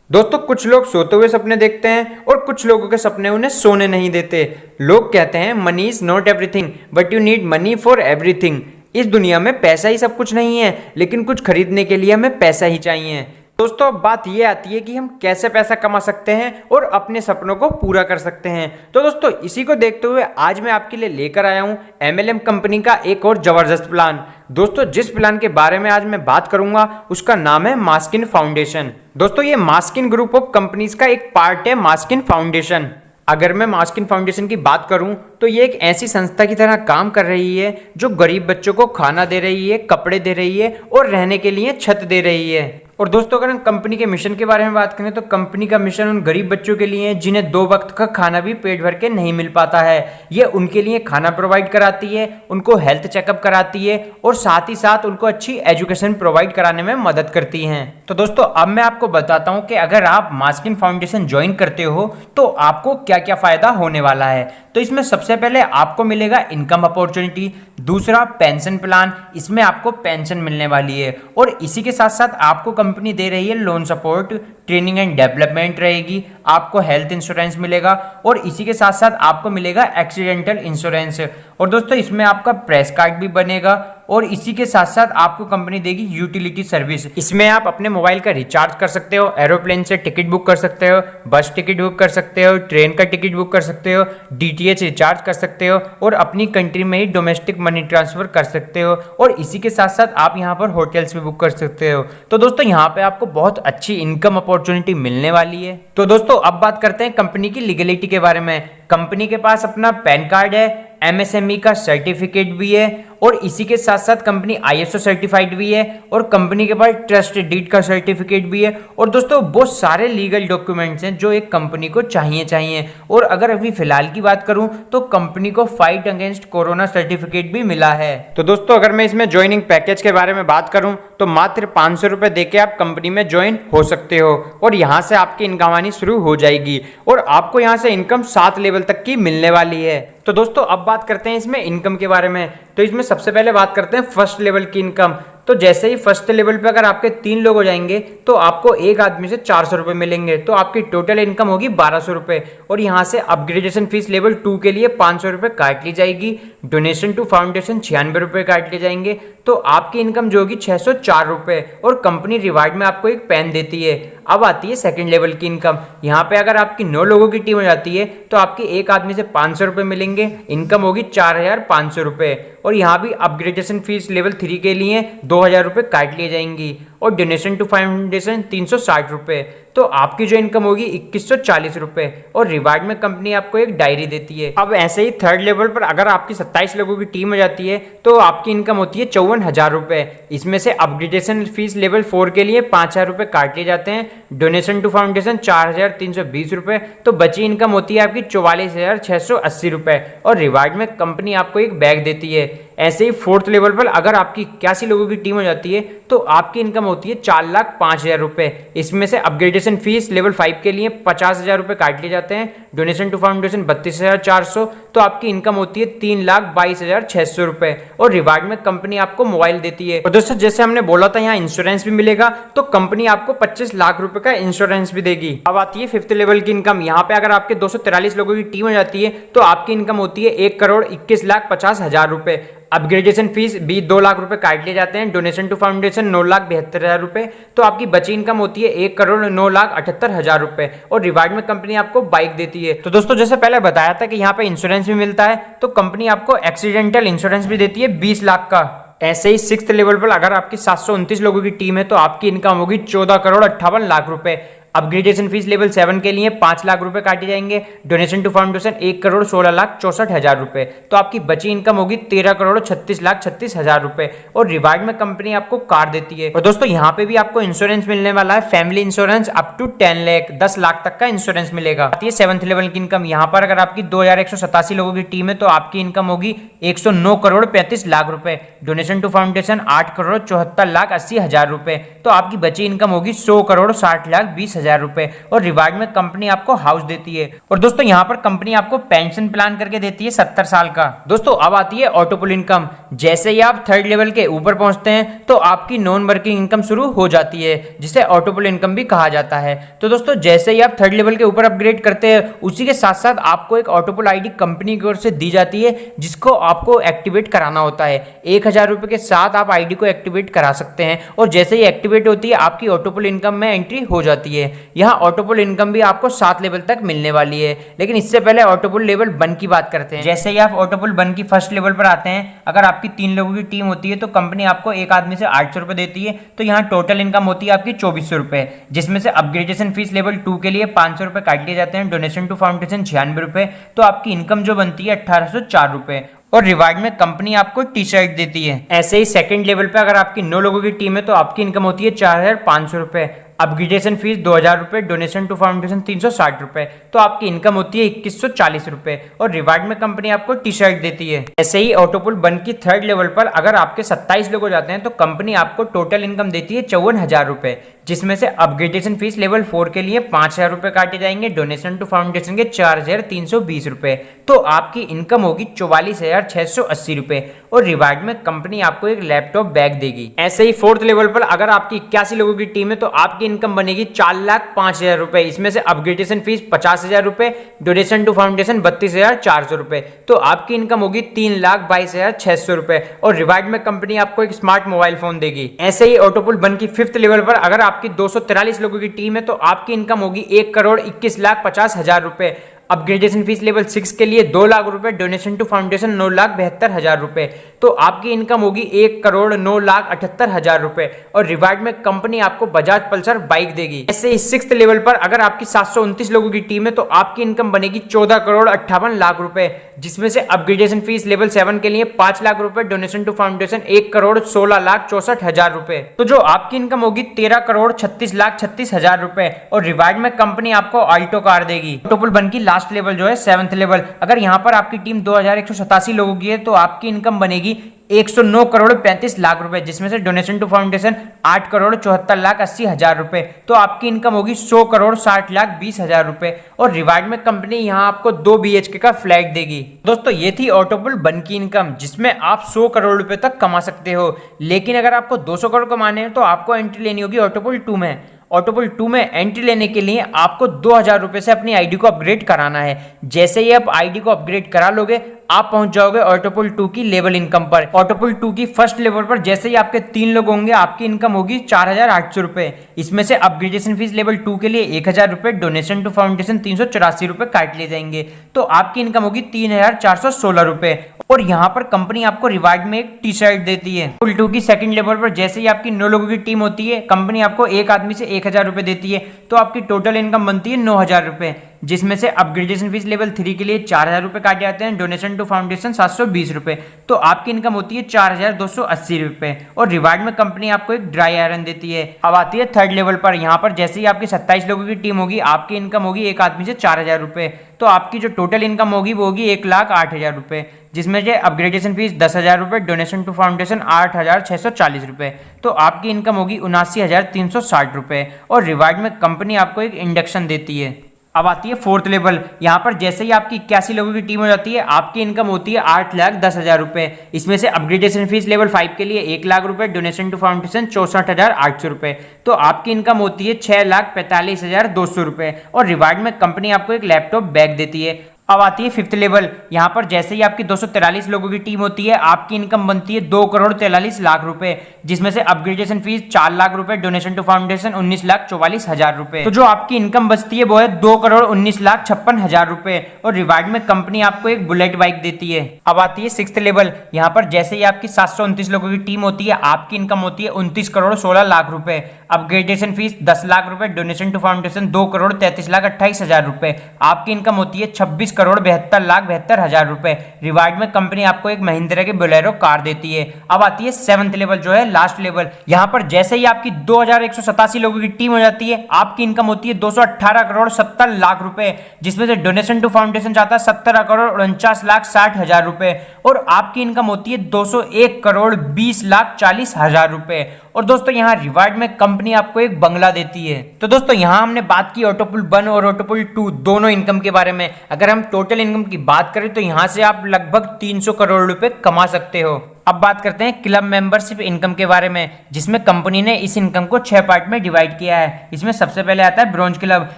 दोस्तों कुछ लोग सोते हुए सपने देखते हैं और कुछ लोगों के सपने उन्हें सोने नहीं देते। लोग कहते हैं money is not everything but you need money for everything. इस दुनिया में पैसा ही सब कुछ नहीं है, लेकिन कुछ खरीदने के लिए हमें पैसा ही चाहिए। दोस्तों अब बात ये आती है कि हम कैसे पैसा कमा सकते हैं और अपने सपनों को पूरा कर सकते हैं। तो दोस्तों इसी को देखते हुए आज मैं आपके लिए लेकर आया हूं MLM कंपनी का एक और जबरदस्त प्लान। दोस्तों जिस प्लान के बारे में आज मैं बात करूंगा उसका नाम है मास्किन फाउंडेशन। दोस्तों ये मास्किन ग्रुप ऑफ कंपनीज का एक पार्ट है मास्किन फाउंडेशन। अगर मैं मास्किन फाउंडेशन की बात करूं तो ये एक ऐसी संस्था की तरह काम कर रही है जो गरीब बच्चों को खाना दे रही है, कपड़े दे रही है और रहने के लिए छत दे रही है। और दोस्तों अगर हम कंपनी के मिशन के बारे में बात करें तो कंपनी का मिशन उन गरीब बच्चों के लिए है जिन्हें 2 वक्त का खाना भी पेट भर के नहीं मिल पाता है। ये उनके लिए खाना प्रोवाइड कराती है, उनको हेल्थ चेकअप कराती है और साथ ही साथ उनको अच्छी एजुकेशन प्रोवाइड कराने में मदद करती हैं। तो दोस्तों अब मैं आपको बताता हूं कि अगर आप मास्किन फाउंडेशन ज्वाइन करते हो तो आपको क्या क्या फायदा होने वाला है। तो इसमें सबसे पहले आपको मिलेगा इनकम अपॉर्चुनिटी, दूसरा पेंशन प्लान, इसमें आपको पेंशन मिलने वाली है और इसी के साथ साथ आपको कंपनी दे रही है loan support, training and development रहेगी, आपको हेल्थ इंश्योरेंस मिलेगा और इसी के साथ साथ आपको मिलेगा एक्सीडेंटल इंश्योरेंस। और दोस्तों इसमें आपका प्रेस कार्ड भी बनेगा और इसी के साथ साथ आपको कंपनी देगी यूटिलिटी सर्विस। इसमें आप अपने मोबाइल का रिचार्ज कर सकते हो, एरोप्लेन से टिकट बुक कर सकते हो, बस टिकट बुक कर सकते हो, ट्रेन का टिकट बुक कर सकते हो, DTH रिचार्ज कर सकते हो और अपनी कंट्री में ही डोमेस्टिक मनी ट्रांसफर कर सकते हो और इसी के साथ साथ आप यहाँ पर होटल्स भी बुक कर सकते हो। तो दोस्तों यहाँ पे आपको बहुत अच्छी इनकम अपॉर्चुनिटी मिलने वाली है। तो दोस्तों अब बात करते हैं कंपनी की लीगलिटी के बारे में। कंपनी के पास अपना पैन कार्ड है, MSME का सर्टिफिकेट भी है और इसी के साथ साथ कंपनी ISO सर्टिफाइड भी है और कंपनी के पास ट्रस्ट डीड का सर्टिफिकेट भी है। और दोस्तों बहुत सारे लीगल डॉक्यूमेंट्स हैं जो एक कंपनी को चाहिए। और अगर अभी फिलहाल की बात करूं तो कंपनी को फाइट अगेंस्ट कोरोना सर्टिफिकेट भी मिला है। तो दोस्तों अगर मैं इसमें ज्वाइनिंग पैकेज के बारे में बात करूं तो मात्र 500 रुपए देके आप कंपनी में ज्वाइन हो सकते हो और यहाँ से आपकी इनकम आनी शुरू हो जाएगी और आपको यहाँ से इनकम 7 लेवल तक की मिलने वाली है। तो दोस्तों अब बात करते हैं इसमें इनकम के बारे में। तो इसमें सबसे पहले बात करते हैं फर्स्ट लेवल की इनकम। तो जैसे ही फर्स्ट लेवल पे अगर आपके 3 लोग हो जाएंगे तो आपको एक आदमी से 400 रुपये मिलेंगे, तो आपकी टोटल इनकम होगी 1200 रुपये। और यहाँ से अपग्रेडेशन फीस लेवल 2 के लिए 500 रुपये काट ली जाएगी, डोनेशन टू फाउंडेशन 96 रुपये काट लिए जाएंगे, तो आपकी इनकम जो होगी 604 रुपये और कंपनी रिवार्ड में आपको एक पेन देती है। अब आती है सेकंड लेवल की इनकम। यहाँ पे अगर आपकी 9 लोगों की टीम हो जाती है तो आपकी एक आदमी से 500 रुपये मिलेंगे, इनकम होगी 4500 रुपये और यहाँ भी अपग्रेडेशन फीस लेवल 3 के लिए 2000 रुपये काट लिए जाएंगी और डोनेशन टू फाउंडेशन 360 रुपये, तो आपकी जो इनकम होगी 2140 रुपये और रिवार्ड में कंपनी आपको एक डायरी देती है। अब ऐसे ही थर्ड लेवल पर अगर आपकी 27 लोगों की टीम हो जाती है तो आपकी इनकम होती है 54,000 रुपये। इसमें से अपग्रेडेशन फीस लेवल 4 के लिए 5000 रुपये काट लिए जाते हैं, डोनेशन टू फाउंडेशन 4320 रुपये, तो बची इनकम होती है आपकी 44,680 रुपये और रिवार्ड में कंपनी आपको एक बैग देती है। ऐसे ही फोर्थ लेवल पर अगर आपकी 81 लोगों की टीम हो जाती है तो आपकी इनकम होती है 4,05,000 रुपये। इसमें से अपग्रेडेशन फीस लेवल 5 के लिए 50,000 रुपये काट लिए जाते हैं, डोनेशन टू फाउंडेशन 32,400, तो आपकी इनकम होती है 3,22,600 रुपये और रिवार्ड में कंपनी आपको मोबाइल देती है। और दोस्तों जैसे हमने बोला था यहाँ इंश्योरेंस भी मिलेगा, तो कंपनी आपको 25 लाख रुपए का इंश्योरेंस भी देगी। अब आती है फिफ्थ लेवल की इनकम। यहाँ पे अगर आपके 243 लोगों की टीम हो जाती है तो आपकी इनकम होती है 1,21,50,000 रुपए। अपग्रेडेशन फीस भी 2 लाख रुपए काट लिए जाते हैं, डोनेशन टू फाउंडेशन 9,72,000 रुपए, तो आपकी बची इनकम होती है 1,09,78,000 रुपए और रिवार्ड में कंपनी आपको बाइक देती है। तो दोस्तों जैसे पहले बताया था कि यहाँ पे इंश्योरेंस भी मिलता है, तो कंपनी आपको एक्सीडेंटल इंश्योरेंस भी देती है 20 लाख का। ऐसे ही सिक्स्थ लेवल पर अगर आपकी 729 लोगों की टीम है तो आपकी इनकम होगी 14,58,00,000 रुपए। अपग्रेडेशन फीस लेवल 7 के लिए 5 लाख रुपए काटे जाएंगे, डोनेशन टू फाउंडेशन 1,16,64,000 रुपए, तो आपकी बची इनकम होगी 13,36,36,000 रुपए और रिवार्ड में कंपनी आपको कार देती है। और दोस्तों यहाँ पे भी आपको इंश्योरेंस मिलने वाला है, family insurance up to 10 lakh 10 lakh तक का इंश्योरेंस मिलेगा। आती है 7th लेवल की इनकम। यहाँ पर अगर आपकी 2,187 लोगों की टीम है तो आपकी इनकम होगी 109,35,00,000 रुपए, डोनेशन टू फाउंडेशन 8,74,80,000 रुपए, तो आपकी बची इनकम होगी 100,60,20,000 50,000 रुपए और रिवार्ड में कंपनी आपको हाउस देती है। और दोस्तों यहाँ पर कंपनी आपको पेंशन प्लान करके देती है 70 साल का। दोस्तों अब आती है ऑटोपुल इनकम। जैसे ही आप थर्ड लेवल के ऊपर पहुंचते हैं तो आपकी नॉन वर्किंग इनकम शुरू हो जाती है, जिसे ऑटोपुल इनकम भी कहा जाता है। तो दोस्तों जैसे ही आप थर्ड लेवल के ऊपर अपग्रेड करते हैं, उसी के साथ साथ आपको एक ऑटोपुल आईडी कंपनी की ओर से दी जाती है, जिसको आपको एक्टिवेट कराना होता है। 1000 रुपए के साथ आप आईडी को एक्टिवेट करा सकते हैं और जैसे ही एक्टिवेट होती है आपकी ऑटोपुल इनकम में एंट्री हो जाती है। यहाँ ऑटोपुल इनकम भी आपको 7 लेवल तक मिलने वाली है, लेकिन इससे पहले ऑटोपुल लेवल 1 की बात करते हैं। जैसे ही आप ऑटोपुल 1 की फर्स्ट लेवल पर आते हैं, अगर आपकी 3 लोगों की टीम होती है तो कंपनी आपको एक आदमी से 800 रुपए देती है। तो यहाँ टोटल इनकम होती है आपकी 2400 रुपए, जिसमें से अपग्रेडेशन फीस लेवल 2 के लिए 500 रुपए काट लिए जाते हैं, डोनेशन टू फाउंडेशन 96 रुपए। तो आपकी इनकम जो बनती है 1804 रुपए और रिवार्ड में कंपनी आपको टी शर्ट देती है। ऐसे ही सेकंड लेवल पे अगर आपकी 9 लोगों की टीम है तो आपकी इनकम होती है 4500 रुपए, अपग्रेडेशन फीस 2000 रुपए, डोनेशन टू फाउंडेशन 360 रुपए। तो आपकी इनकम होती है 2140 रुपए और रिवार्ड में कंपनी आपको टी शर्ट देती है। ऐसे ही ऑटोपुल 1 की थर्ड लेवल पर अगर आपके 27 लोग हो जाते हैं तो कंपनी आपको टोटल इनकम देती है 54,000 रुपए, जिसमें से अपग्रेडेशन फीस लेवल 4 के लिए 5000 रुपए काटे जाएंगे, डोनेशन टू फाउंडेशन के 4320 रुपए। तो आपकी इनकम होगी 44,680 रुपए और रिवार्ड में कंपनी आपको एक लैपटॉप बैग देगी। ऐसे ही फोर्थ लेवल पर अगर आपकी 81 लोगों की टीम है तो आपकी इनकम बनेगी 4,05,000 रुपए। इसमें से अपग्रेडेशन फीस 50,000 रुपए, डोनेशन टू फाउंडेशन 32,400 रुपए। तो आपकी इनकम होगी 3,22,600 रुपए और रिवार्ड में कंपनी आपको एक स्मार्ट मोबाइल फोन देगी। ऐसे ही ऑटोपुल 1 की फिफ्थ लेवल पर अगर आपकी 243 लोगों की टीम है तो आपकी इनकम होगी 1,21,50,000 रुपए, अपग्रेडेशन फीस लेवल 6 के लिए 2 लाख रुपए, डोनेशन टू फाउंडेशन 9,72,000 रुपए। तो आपकी इनकम होगी 1,09,78,000 रुपए और रिवार्ड में कंपनी आपको बजाज पल्सर बाइक देगी। ऐसे ही सिक्स्थ लेवल पर अगर आपकी 729 लोगों की टीम है तो आपकी इनकम बनेगी 14,58,00,000 रुपए, जिसमें से अपग्रेडेशन फीस लेवल 7 के लिए 5 लाख रुपए, डोनेशन टू फाउंडेशन 1,16,64,000 रुपए। तो जो आपकी इनकम होगी 13,36,36,000 रुपए और रिवार्ड में कंपनी आपको ऑल्टो कार देगी। ऑटोपुल 1 की लास्ट लेवल जो है 7th लेवल, अगर यहाँ पर आपकी टीम 2187 लोगों की है तो आपकी इनकम बनेगी 109,35,00,000 रुपए, जिसमें से डोनेशन टू फाउंडेशन 8,74,80,000 रुपए। तो आपकी इनकम होगी 100,60,20,000 रुपए और रिवार्ड में कंपनी यहाँ आपको 2 BHK का फ्लैट देगी। दोस्तों ये थी ऑटोपुल 1 की इनकम, जिसमें आप 100 करोड़ रुपए तक कमा सकते हो। लेकिन अगर आपको 200 करोड़ कमाने हैं तो आपको एंट्री लेनी होगी ऑटोपुल 2 में। ऑटोपुल 2 में एंट्री लेने के लिए आपको 2000 रुपए से अपनी आईडी को अपग्रेड कराना है। जैसे ही आप आईडी को अपग्रेड करा लोगे आप पहुंच जाओगे ऑटोपुल 2 की लेवल इनकम पर। ऑटोपुल 2 की फर्स्ट लेवल पर जैसे ही आपके 3 लोग होंगे आपकी इनकम होगी 4,800 रुपए। इसमें से अपग्रेडेशन फीस लेवल 2 के लिए 1,000 रुपए, डोनेशन टू फाउंडेशन 384 रुपए काट लिए जाएंगे। तो आपकी इनकम होगी 3,416 रुपए और यहाँ पर कंपनी आपको रिवार्ड में एक टी शर्ट देती है। ऑटोपुल 2 की सेकंड लेवल पर जैसे ही आपकी 9 लोगों की टीम होती है कंपनी आपको एक आदमी से 1,000 रुपए देती है। तो आपकी टोटल इनकम बनती है 9,000 रुपए, जिसमें से अपग्रेडेशन फीस लेवल 3 के लिए 4,000 रुपए काटे जाते हैं, डोनेशन टू फाउंडेशन 720 रुपए। तो आपकी इनकम होती है 4,280 रुपए और रिवार्ड में कंपनी आपको एक ड्राई आयरन देती है। अब आती है थर्ड लेवल पर, यहाँ पर जैसे ही आपकी 27 लोगों की टीम होगी आपकी इनकम होगी एक आदमी से 4,000 रुपए। तो आपकी जो टोटल इनकम होगी वो होगी 1,08,000 रुपए, जिसमें से अपग्रेडेशन फीस 10,000 रुपए, डोनेशन टू फाउंडेशन 8,640 रुपए। तो आपकी इनकम होगी 79,360 रुपए और रिवार्ड में कंपनी आपको एक इंडक्शन देती है। अब आती है फोर्थ लेवल, यहाँ पर जैसे ही आपकी 81 लोगों की टीम हो जाती है आपकी इनकम होती है 8,10,000 रुपए। इसमें से अपग्रेडेशन फीस लेवल 5 के लिए 1 लाख रुपए, डोनेशन टू फाउंडेशन 64,800 रुपए। तो आपकी इनकम होती है 6,45,200 रुपए और रिवार्ड में कंपनी आपको एक लैपटॉप बैग देती है। अब आती है फिफ्थ लेवल, यहाँ पर जैसे ही आपकी 243 लोगों की टीम होती है आपकी इनकम बनती है 2,43,00,000 रुपए, जिसमें से अपग्रेडेशन फीस 4 लाख रुपए, डोनेशन टू फाउंडेशन 19,44,000 रुपए। तो जो आपकी इनकम बचती है वो है 2,19,56,000 रुपए और रिवार्ड में कंपनी आपको एक बुलेट बाइक देती है। अब आती है सिक्स्थ लेवल, यहाँ पर जैसे ही आपकी 729 लोगों की टीम होती है आपकी इनकम होती है 29,16,00,000 रुपए, अपग्रेडेशन फीस 10 लाख रुपए, डोनेशन टू फाउंडेशन 2,33,28,000 रुपए। आपकी इनकम होती है 26,72,72,000 रुपए। रिवार्ड में कंपनी आपको एक महिंद्रा की बोलेरो कार देती है। अब आती है सेवंथ लेवल जो है लास्ट लेवल, यहाँ पर जैसे ही आपकी 2,187 लोगों की टीम हो जाती है आपकी इनकम होती है 218,70,00,000 रुपए, जिसमें से डोनेशन टू फाउंडेशन जाता है 17,49,60,000 रुपए और आपकी इनकम होती है 201,20,40,000 रुपए और दोस्तों यहाँ रिवार्ड में कंपनी आपको एक बंगला देती है। तो दोस्तों यहाँ हमने बात की ऑटोपुल 1 और ऑटोपुल 2 दोनों इनकम के बारे में। अगर हम टोटल इनकम की बात करें तो यहाँ से आप लगभग 300 करोड़ रुपए कमा सकते हो। अब बात करते हैं क्लब मेंबरशिप इनकम के बारे में, जिसमें कंपनी ने इस इनकम को 6 पार्ट में डिवाइड किया है। इसमें सबसे पहले आता है ब्रॉन्ज क्लब।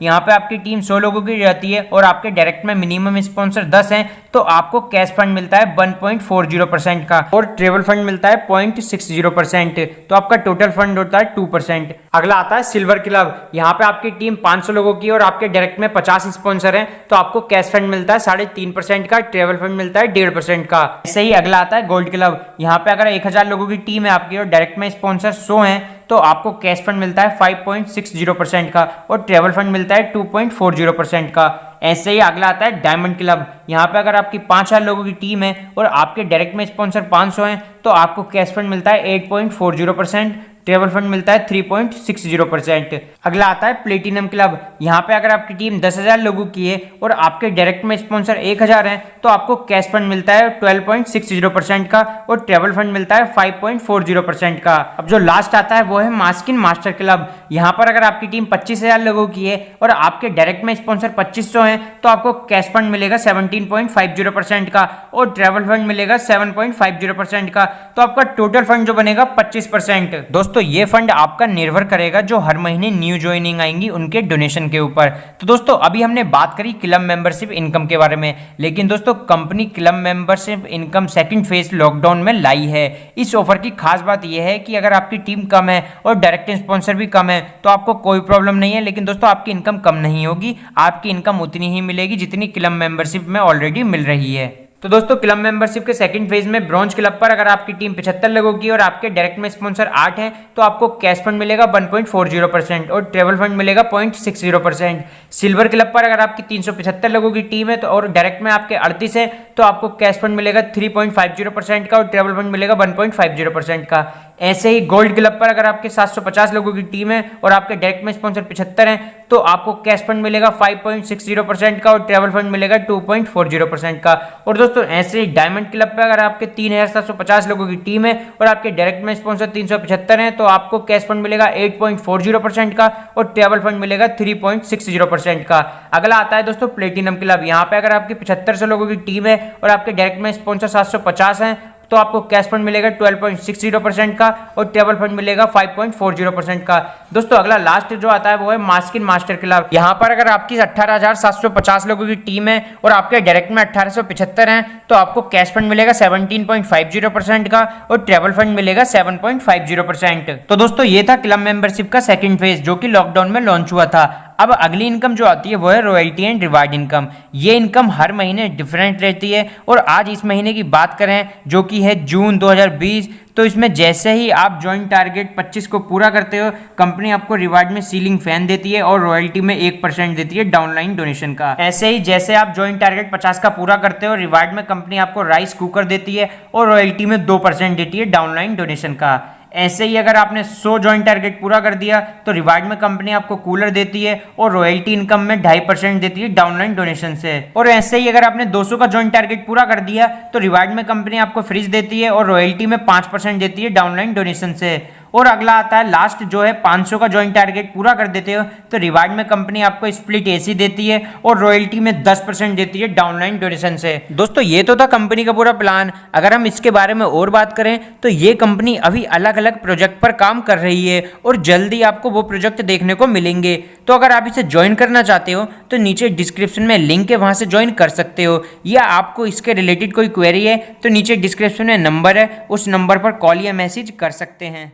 यहाँ पे आपकी टीम 100 लोगों की रहती है और आपके डायरेक्ट में मिनिमम स्पॉन्सर 10 हैं, तो आपको कैश फंड मिलता है 1.40% का और ट्रेवल फंड मिलता है 0.60%, तो आपका टोटल फंड होता है 2%। अगला आता है सिल्वर क्लब। यहाँ पे आपकी टीम 500 लोगों की और आपके डायरेक्ट में 50 स्पॉन्सर हैं, तो आपको कैश फंड मिलता है 3.5% का, ट्रेवल फंड मिलता है 1.5% का। ऐसे ही अगला आता है गोल्ड क्लब। यहाँ पे अगर 1000 लोगों की टीम है आपकी और डायरेक्ट में स्पॉन्सर 100 हैं, तो आपको कैश फंड मिलता है 5.60% का और ट्रेवल फंड मिलता है 2.40% का। ऐसे ही अगला आता है डायमंड क्लब। यहाँ पे अगर आपकी 5000 लोगों की टीम है और आपके डायरेक्ट में स्पॉन्सर 500 हैं, तो आपको कैश फंड मिलता है 8.40%, ट्रेवल फंड मिलता है 3.60%। अगला आता है प्लेटिनम क्लब। यहाँ पे अगर आपकी टीम 10,000 लोगों की है और आपके डायरेक्ट में स्पॉन्सर 1000 हैं, तो आपको कैश फंड मिलता है 12.60% का और ट्रेवल फंड मिलता है 5.40% का। अब जो लास्ट आता है वो है मास्किन मास्टर क्लब। यहाँ पर अगर आपकी टीम 25,000 लोगों की है और आपके डायरेक्ट में स्पॉन्सर 2500 हैं, तो आपको कैश फंड मिलेगा 17.50% का और ट्रेवल फंड मिलेगा 7.50% का, तो आपका टोटल फंड जो बनेगा 25%। दोस्तों ये फंड आपका निर्भर करेगा जो हर महीने न्यू ज्वाइनिंग आएंगी उनके डोनेशन के ऊपर। तो दोस्तों अभी हमने बात करी क्लब मेंबरशिप इनकम के बारे में, लेकिन दोस्तों company club membership income second phase lockdown में लाई है। इस ऑफर की खास बात यह है कि अगर आपकी टीम कम है और डायरेक्ट स्पॉन्सर भी कम है तो आपको कोई प्रॉब्लम नहीं है, लेकिन दोस्तों आपकी इनकम कम नहीं होगी, आपकी इनकम उतनी ही मिलेगी जितनी क्लब मेंबरशिप में ऑलरेडी मिल रही है। तो दोस्तों क्लब मेंबरशिप के सेकंड फेज में ब्रॉन्ज क्लब पर अगर आपकी टीम 75 लोगों की और आपके डायरेक्ट में स्पॉन्सर 8 हैं, तो आपको कैश फंड मिलेगा 1.40% और ट्रेवल फंड मिलेगा 0.60%। सिल्वर क्लब पर अगर आपकी 375 लोगों की टीम है तो और डायरेक्ट में आपके 38 है, तो आपको कैश फंड मिलेगा 3.50% का और ट्रेवल फंड मिलेगा 1.50% का। ऐसे ही गोल्ड क्लब पर अगर आपके 750 लोगों की टीम है और आपके डायरेक्ट में स्पॉन्सर 75 हैं, तो आपको कैश फंड मिलेगा 5.60% का और ट्रेवल फंड मिलेगा 2.40% का। और दोस्तों ऐसे ही डायमंड क्लब पर अगर आपके 3750 लोगों की टीम है और आपके डायरेक्ट में स्पॉन्सर 375 हैं, तो आपको कैश फंड मिलेगा 8.40% का और ट्रेवल फंड मिलेगा 3.60% का। अगला आता है दोस्तों प्लेटिनम क्लब। यहाँ पे अगर आपकी 7500 लोगों की टीम है और आपके डायरेक्ट में स्पॉन्सर 750 हैं, तो आपको कैश फंड मिलेगा 12.60% का और ट्रेवल फंड मिलेगा 5.40% का। दोस्तों अगला लास्ट जो आता है वो है मास्किन मास्टर क्लब। यहाँ पर अगर आपकी 18,750 लोगों की टीम है और आपके डायरेक्ट में 1875 हैं, तो आपको कैश फंड मिलेगा 17.50% का और ट्रेवल फंड मिलेगा 7.50%। तो दोस्तों ये था क्लब मेंबरशिप का सेकंड फेज जो कि लॉकडाउन में लॉन्च हुआ था। अब अगली इनकम जो आती है वो है रॉयल्टी एंड रिवार्ड इनकम। ये इनकम हर महीने डिफरेंट रहती है और आज इस महीने की बात करें जो कि है जून 2020, तो इसमें जैसे ही आप जॉइंट टारगेट 25 को पूरा करते हो, कंपनी आपको रिवार्ड में सीलिंग फैन देती है और रॉयल्टी में 1% देती है डाउनलाइन डोनेशन का। ऐसे ही जैसे आप जॉइंट टारगेट 50 का पूरा करते हो, रिवार्ड में कंपनी आपको राइस कुकर देती है और रॉयल्टी में 2% देती है डाउनलाइन डोनेशन का। ऐसे ही अगर आपने 100 जॉइंट टारगेट पूरा कर दिया तो रिवार्ड में कंपनी आपको कूलर देती है और रॉयल्टी इनकम में 2.5% देती है डाउनलाइन डोनेशन से। और ऐसे ही अगर आपने 200 का जॉइंट टारगेट पूरा कर दिया तो रिवार्ड में कंपनी आपको फ्रिज देती है और रॉयल्टी में 5% देती है डाउनलाइन डोनेशन से। और अगला आता है लास्ट जो है 500 का जॉइंट टारगेट पूरा कर देते हो तो रिवार्ड में कंपनी आपको स्प्लिट एसी देती है और रॉयल्टी में 10% देती है डाउनलाइन डोनेशन से। दोस्तों ये तो था कंपनी का पूरा प्लान। अगर हम इसके बारे में और बात करें तो ये कंपनी अभी अलग अलग प्रोजेक्ट पर काम कर रही है और जल्दी आपको वो प्रोजेक्ट देखने को मिलेंगे। तो अगर आप इसे ज्वाइन करना चाहते हो तो नीचे डिस्क्रिप्शन में लिंक है, वहां से ज्वाइन कर सकते हो, या आपको इसके रिलेटेड कोई क्वेरी है तो नीचे डिस्क्रिप्शन में नंबर है, उस नंबर पर कॉल या मैसेज कर सकते हैं।